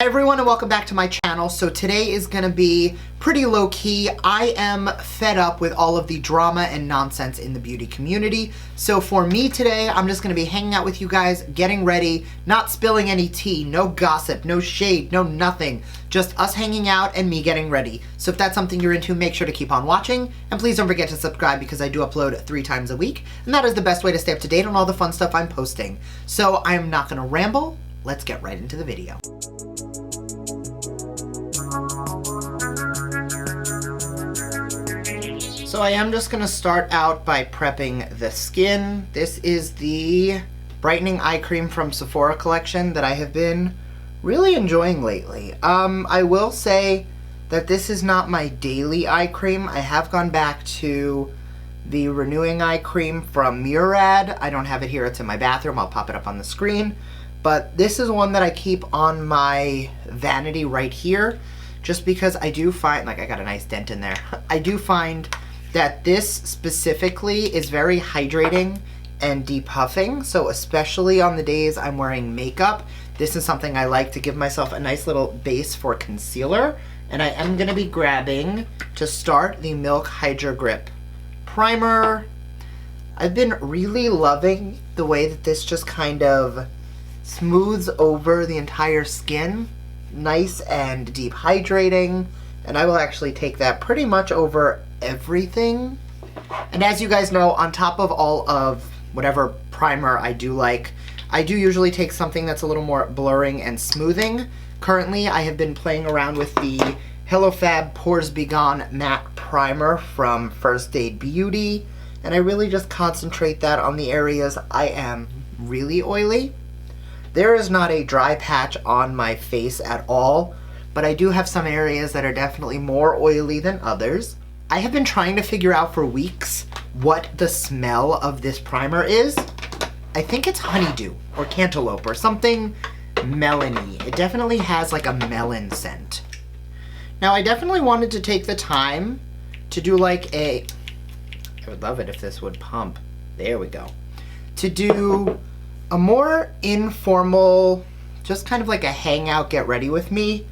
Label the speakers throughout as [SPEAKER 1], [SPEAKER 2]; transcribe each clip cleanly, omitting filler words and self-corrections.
[SPEAKER 1] everyone, and welcome back to my channel. So today is gonna be pretty low-key. I am fed up with all of the drama and nonsense in the beauty community. So for me today, I'm just gonna be hanging out with you guys, getting ready, not spilling any tea, no gossip, no shade, no nothing. Just us hanging out and me getting ready. So if that's something you're into, make sure to keep on watching. And please don't forget to subscribe because I do upload 3 times a week. And that is the best way to stay up to date on all the fun stuff I'm posting. So I'm not gonna ramble. Let's get right into the video. So I am just gonna start out by prepping the skin. This is the Brightening Eye Cream from Sephora collection that I have been really enjoying lately. I will say that this is not my daily eye cream. I have gone back to the Renewing Eye Cream from Murad. I don't have it here, it's in my bathroom. I'll pop it up on the screen. But this is one that I keep on my vanity right here, just because I do find, like, I got a nice dent in there. I do find that this specifically is very hydrating and depuffing. So especially on the days I'm wearing makeup, this is something I like to give myself a nice little base for concealer. And I am gonna be grabbing, to start, the Milk Hydra Grip Primer. I've been really loving the way that this just kind of smooths over the entire skin. Nice and deep hydrating. And I will actually take that pretty much over everything. And as you guys know, on top of all of whatever primer I do like, I do usually take something that's a little more blurring and smoothing. Currently, I have been playing around with the Hello Fab Pores Be Gone Matte Primer from First Aid Beauty, and I really just concentrate that on the areas I am really oily. There is not a dry patch on my face at all, but I do have some areas that are definitely more oily than others. I have been trying to figure out for weeks what the smell of this primer is. I think it's honeydew or cantaloupe or something melony. It definitely has like a melon scent. Now I definitely wanted to take the time to do like I would love it if this would pump. There we go. To do a more informal, just kind of like a hangout, get ready with me,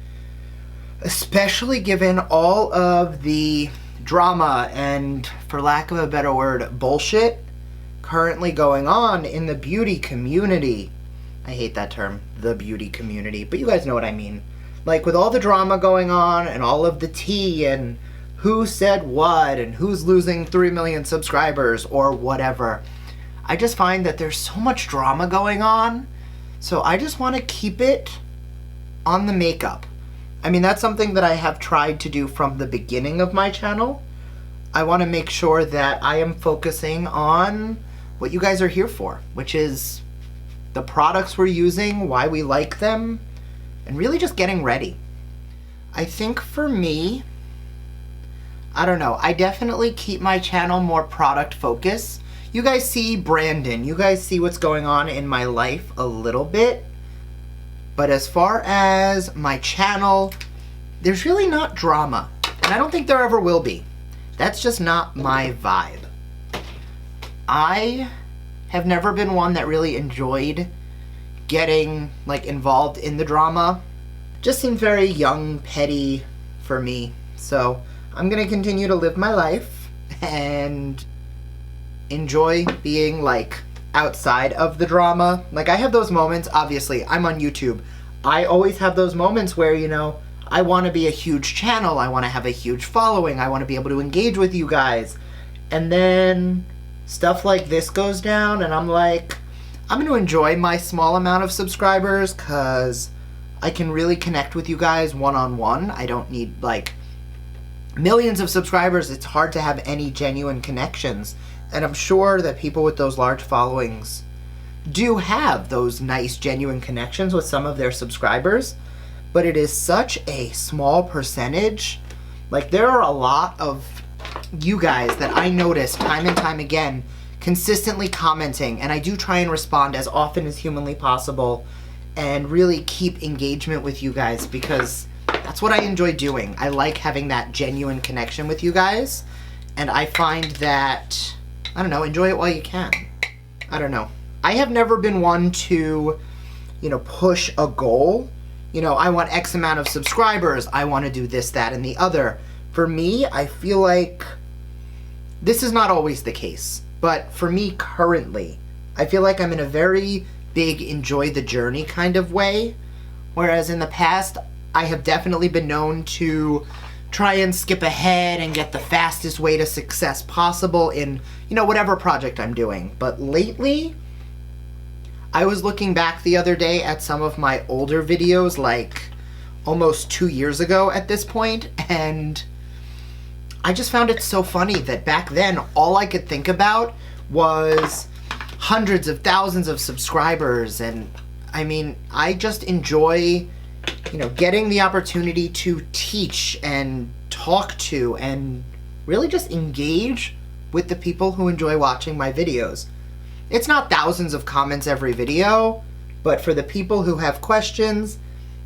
[SPEAKER 1] especially given all of the drama and, for lack of a better word, bullshit currently going on in the beauty community. I hate that term, the beauty community, but you guys know what I mean. Like, with all the drama going on and all of the tea and who said what and who's losing 3 million subscribers or whatever, I just find that there's so much drama going on, so I just want to keep it on the makeup. I mean, that's something that I have tried to do from the beginning of my channel. I want to make sure that I am focusing on what you guys are here for, which is the products we're using, why we like them, and really just getting ready. I think for me, I don't know, I definitely keep my channel more product focused. You guys see Brandon, you guys see what's going on in my life a little bit, but as far as my channel, there's really not drama, and I don't think there ever will be. That's just not my vibe. I have never been one that really enjoyed getting like involved in the drama. Just seemed very young, petty for me. So I'm gonna continue to live my life and enjoy being like outside of the drama. Like, I have those moments, obviously, I'm on YouTube. I always have those moments where, you know, I want to be a huge channel, I want to have a huge following, I want to be able to engage with you guys. And then stuff like this goes down and I'm like, I'm going to enjoy my small amount of subscribers because I can really connect with you guys one-on-one. I don't need like millions of subscribers. It's hard to have any genuine connections. And I'm sure that people with those large followings do have those nice, genuine connections with some of their subscribers, but it is such a small percentage. Like, there are a lot of you guys that I notice time and time again consistently commenting, and I do try and respond as often as humanly possible and really keep engagement with you guys because that's what I enjoy doing. I like having that genuine connection with you guys, and I find that, I don't know, enjoy it while you can. I don't know. I have never been one to, you know, push a goal. you know, I want X amount of subscribers, I want to do this, that, and the other. For me, I feel like this is not always the case, but for me currently, I feel like I'm in a very big enjoy the journey kind of way, whereas in the past, I have definitely been known to try and skip ahead and get the fastest way to success possible in, you know, whatever project I'm doing. But lately, I was looking back the other day at some of my older videos, like almost 2 years ago at this point, and I just found it so funny that back then, all I could think about was hundreds of thousands of subscribers. And I mean, I just enjoy, you know, getting the opportunity to teach and talk to and really just engage with the people who enjoy watching my videos. It's not thousands of comments every video, but for the people who have questions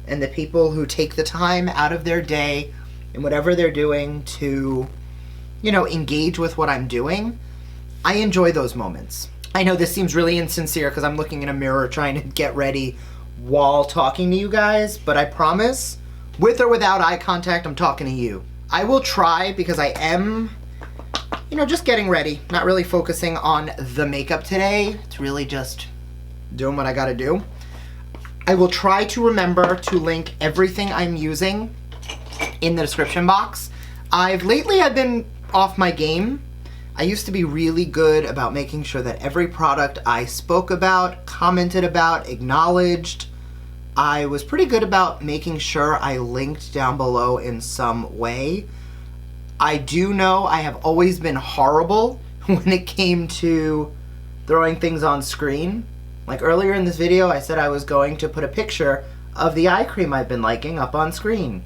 [SPEAKER 1] and the people who take the time out of their day and whatever they're doing to, you know, engage with what I'm doing, I enjoy those moments. I know this seems really insincere because I'm looking in a mirror trying to get ready while talking to you guys, but I promise, with or without eye contact, I'm talking to you. I will try, because I am, you know, just getting ready, not really focusing on the makeup today. It's really just doing what I gotta do. I will try to remember to link everything I'm using in the description box. Lately I've been off my game. I used to be really good about making sure that every product I spoke about, commented about, acknowledged, I was pretty good about making sure I linked down below in some way. I do know I have always been horrible when it came to throwing things on screen. Like earlier in this video, I said I was going to put a picture of the eye cream I've been liking up on screen.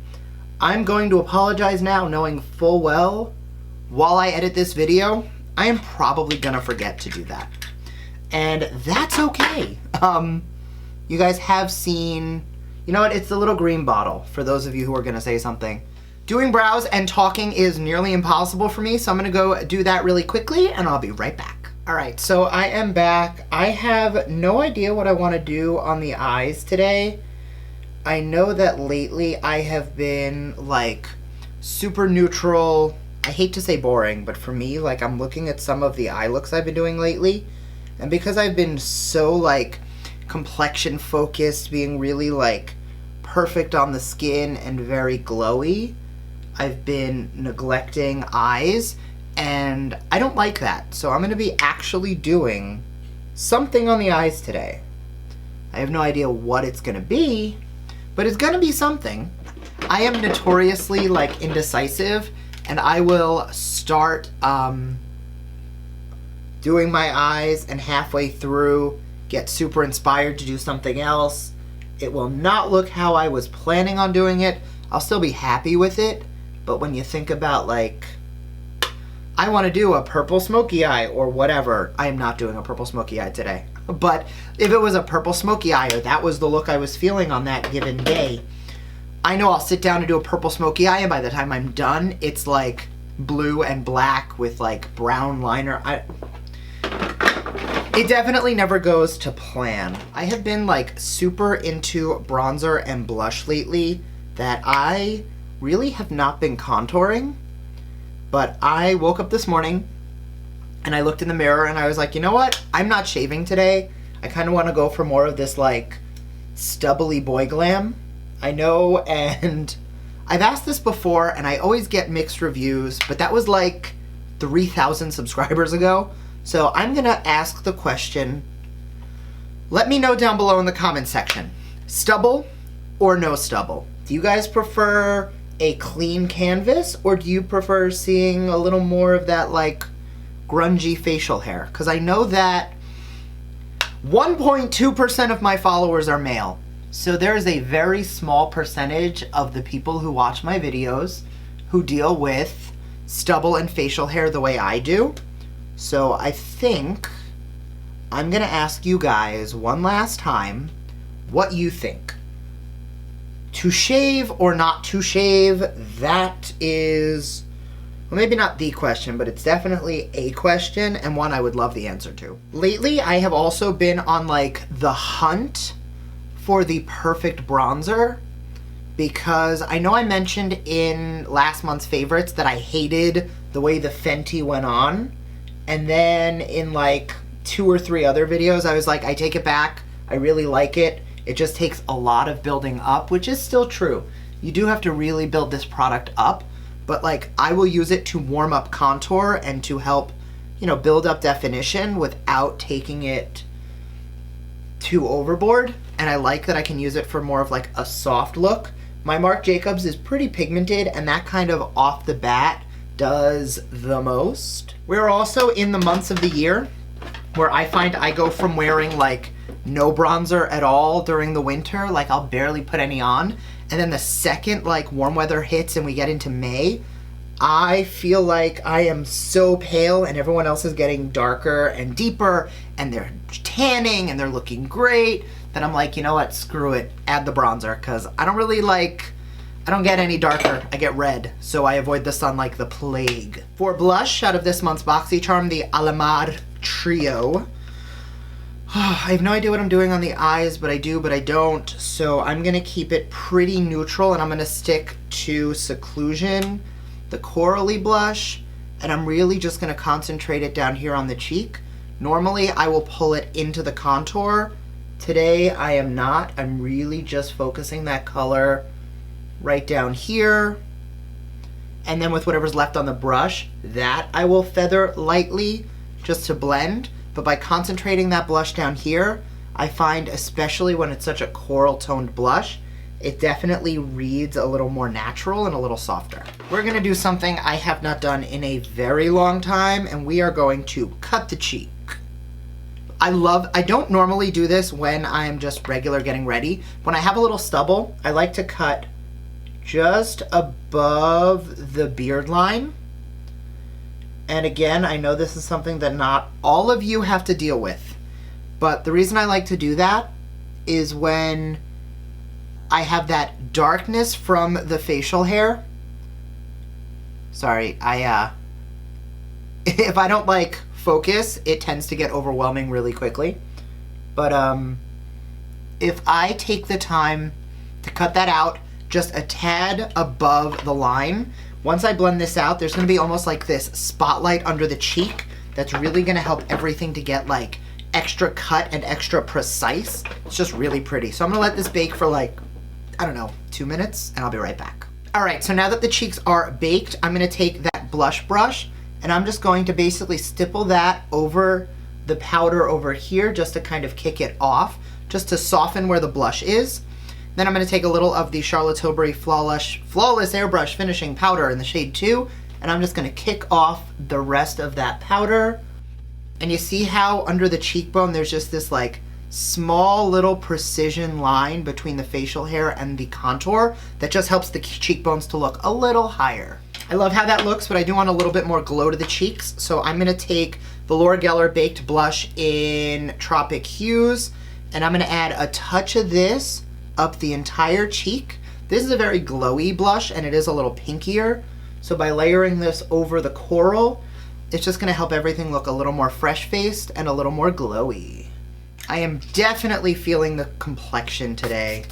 [SPEAKER 1] I'm going to apologize now, knowing full well, while I edit this video, I am probably gonna forget to do that. And that's okay. You guys have seen, you know what, it's the little green bottle, for those of you who are gonna say something. Doing brows and talking is nearly impossible for me, so I'm gonna go do that really quickly, and I'll be right back. All right, so I am back. I have no idea what I wanna do on the eyes today. I know that lately I have been, like, super neutral. I hate to say boring, but for me, like, I'm looking at some of the eye looks I've been doing lately, and because I've been so, like, complexion focused, being really, like, perfect on the skin and very glowy, I've been neglecting eyes, and I don't like that. So I'm going to be actually doing something on the eyes today. I have no idea what it's going to be, but it's going to be something. I am notoriously, like, indecisive, and I will start doing my eyes and halfway through get super inspired to do something else. It will not look how I was planning on doing it. I'll still be happy with it, but when you think about, like, I want to do a purple smoky eye or whatever, I am not doing a purple smoky eye today. But if it was a purple smoky eye or that was the look I was feeling on that given day, I know I'll sit down and do a purple smoky eye, and by the time I'm done, it's like blue and black with, like, brown liner. It definitely never goes to plan. I have been, like, super into bronzer and blush lately that I really have not been contouring. But I woke up this morning and I looked in the mirror and I was like, you know what? I'm not shaving today. I kind of want to go for more of this, like, stubbly boy glam. I know, and I've asked this before and I always get mixed reviews, but that was like 3,000 subscribers ago. So I'm going to ask the question. Let me know down below in the comment section. Stubble or no stubble? Do you guys prefer a clean canvas, or do you prefer seeing a little more of that, like, grungy facial hair? Because I know that 1.2% of my followers are male. So there's a very small percentage of the people who watch my videos who deal with stubble and facial hair the way I do. So I think I'm gonna ask you guys one last time what you think. To shave or not to shave, that is, well, maybe not the question, but it's definitely a question, and one I would love the answer to. Lately, I have also been on, like, the hunt for the perfect bronzer. because I know I mentioned in last month's favorites that I hated the way the Fenty went on. And then in like 2 or 3 other videos, I was like, I take it back. I really like it. It just takes a lot of building up, which is still true. You do have to really build this product up, but like I will use it to warm up contour and to help, you know, build up definition without taking it too overboard. And I like that I can use it for more of like a soft look. My Marc Jacobs is pretty pigmented, and that kind of off the bat does the most. We're also in the months of the year where I find I go from wearing like no bronzer at all during the winter, like I'll barely put any on, and then the second like warm weather hits and we get into May, I feel like I am so pale and everyone else is getting darker and deeper and they're tanning and they're looking great, that I'm like, you know what, screw it, add the bronzer, because I don't get any darker, I get red, so I avoid the sun like the plague. For blush, out of this month's BoxyCharm, the Alamar Trio. I have no idea what I'm doing on the eyes, but I do, but I don't, so I'm gonna keep it pretty neutral, and I'm gonna stick to Seclusion, the Corally blush, and I'm really just gonna concentrate it down here on the cheek. Normally, I will pull it into the contour. Today, I am not. I'm really just focusing that color right down here. And then with whatever's left on the brush, that I will feather lightly just to blend. But by concentrating that blush down here, I find, especially when it's such a coral toned blush, it definitely reads a little more natural and a little softer. We're gonna do something I have not done in a very long time, and we are going to cut the cheek. I don't normally do this when I'm just regular getting ready. When I have a little stubble, I like to cut just above the beard line. And again, I know this is something that not all of you have to deal with, but the reason I like to do that is when I have that darkness from the facial hair. Sorry, if I don't like focus, it tends to get overwhelming really quickly. But if I take the time to cut that out just a tad above the line, once I blend this out, there's gonna be almost like this spotlight under the cheek that's really gonna help everything to get like extra cut and extra precise. It's just really pretty. So I'm gonna let this bake for like, I don't know, 2 minutes, and I'll be right back. All right, so now that the cheeks are baked, I'm gonna take that blush brush and I'm just going to basically stipple that over the powder over here just to kind of kick it off, just to soften where the blush is. Then I'm gonna take a little of the Charlotte Tilbury Flawless Airbrush Finishing Powder in the shade 2, and I'm just gonna kick off the rest of that powder. And you see how under the cheekbone there's just this like small little precision line between the facial hair and the contour that just helps the cheekbones to look a little higher. I love how that looks, but I do want a little bit more glow to the cheeks, so I'm gonna take the Loreal Baked Blush in Tropic Hues, and I'm gonna add a touch of this up the entire cheek. This is a very glowy blush, and it is a little pinkier, so by layering this over the coral, it's just gonna help everything look a little more fresh-faced and a little more glowy. I am definitely feeling the complexion today.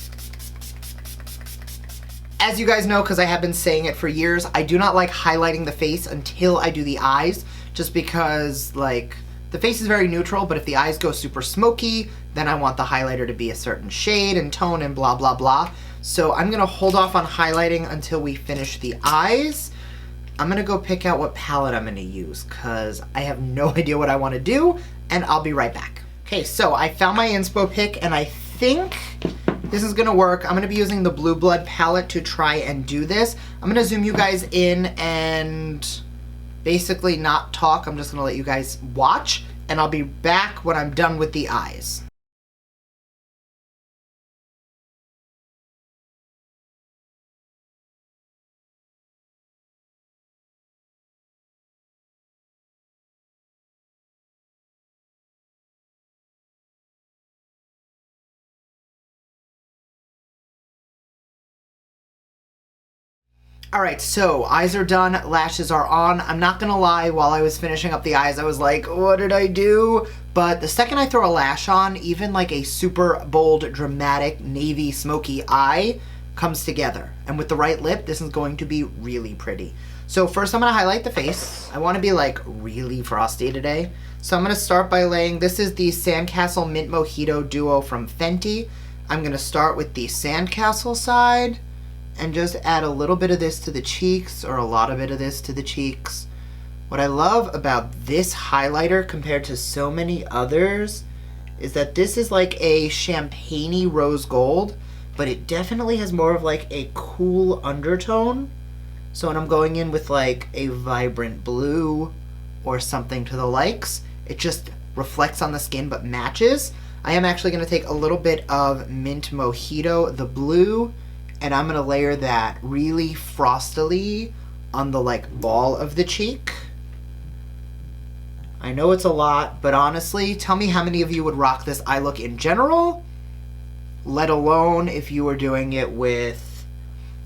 [SPEAKER 1] As you guys know, because I have been saying it for years, I do not like highlighting the face until I do the eyes, just because like the face is very neutral, but if the eyes go super smoky, then I want the highlighter to be a certain shade and tone and blah, blah, blah. So I'm gonna hold off on highlighting until we finish the eyes. I'm gonna go pick out what palette I'm gonna use, because I have no idea what I wanna do, and I'll be right back. Okay, so I found my inspo pick, and I think this is gonna work. I'm gonna be using the Blue Blood palette to try and do this. I'm gonna zoom you guys in and basically not talk. I'm just gonna let you guys watch, and I'll be back when I'm done with the eyes. All right, so eyes are done, lashes are on. I'm not gonna lie, while I was finishing up the eyes, I was like, what did I do? But the second I throw a lash on, even like a super bold, dramatic, navy, smoky eye, comes together. And with the right lip, this is going to be really pretty. So first I'm gonna highlight the face. I wanna be like really frosty today. So I'm gonna start by laying, this is the Sandcastle Mint Mojito Duo from Fenty. I'm gonna start with the Sandcastle side and just add a little bit of this to the cheeks, or a lot of it of this to the cheeks. What I love about this highlighter compared to so many others is that this is like a champagne-y rose gold, but it definitely has more of like a cool undertone. So when I'm going in with like a vibrant blue or something to the likes, it just reflects on the skin but matches. I am actually going to take a little bit of Mint Mojito, the blue, and I'm going to layer that really frostily on the like ball of the cheek. I know it's a lot, but honestly, tell me how many of you would rock this eye look in general, let alone if you were doing it with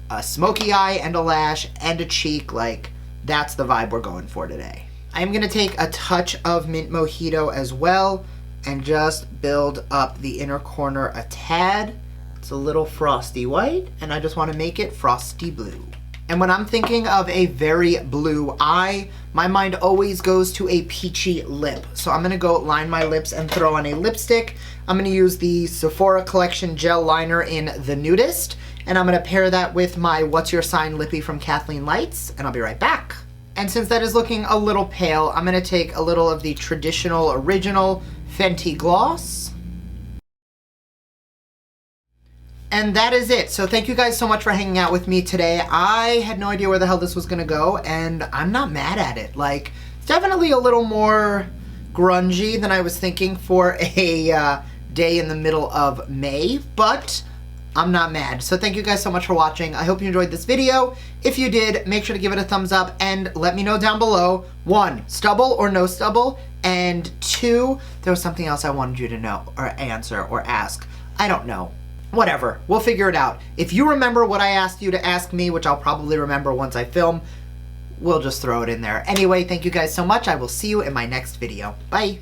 [SPEAKER 1] a smoky eye and a lash and a cheek. Like, that's the vibe we're going for today. I'm gonna take a touch of Mint Mojito as well and just build up the inner corner a tad. It's a little frosty white, and I just wanna make it frosty blue. And when I'm thinking of a very blue eye, my mind always goes to a peachy lip. So I'm gonna go line my lips and throw on a lipstick. I'm gonna use the Sephora Collection Gel Liner in the Nudist, and I'm gonna pair that with my What's Your Sign Lippy from Kathleen Lights, and I'll be right back. And since that is looking a little pale, I'm gonna take a little of the traditional original Fenty gloss. And that is it. So thank you guys so much for hanging out with me today. I had no idea where the hell this was gonna go, and I'm not mad at it. Like, it's definitely a little more grungy than I was thinking for a day in the middle of May, but I'm not mad. So thank you guys so much for watching. I hope you enjoyed this video. If you did, make sure to give it a thumbs up and let me know down below, 1, stubble or no stubble, and 2, there was something else I wanted you to know or answer or ask. I don't know. Whatever, we'll figure it out. If you remember what I asked you to ask me, which I'll probably remember once I film, we'll just throw it in there. Anyway, thank you guys so much. I will see you in my next video. Bye.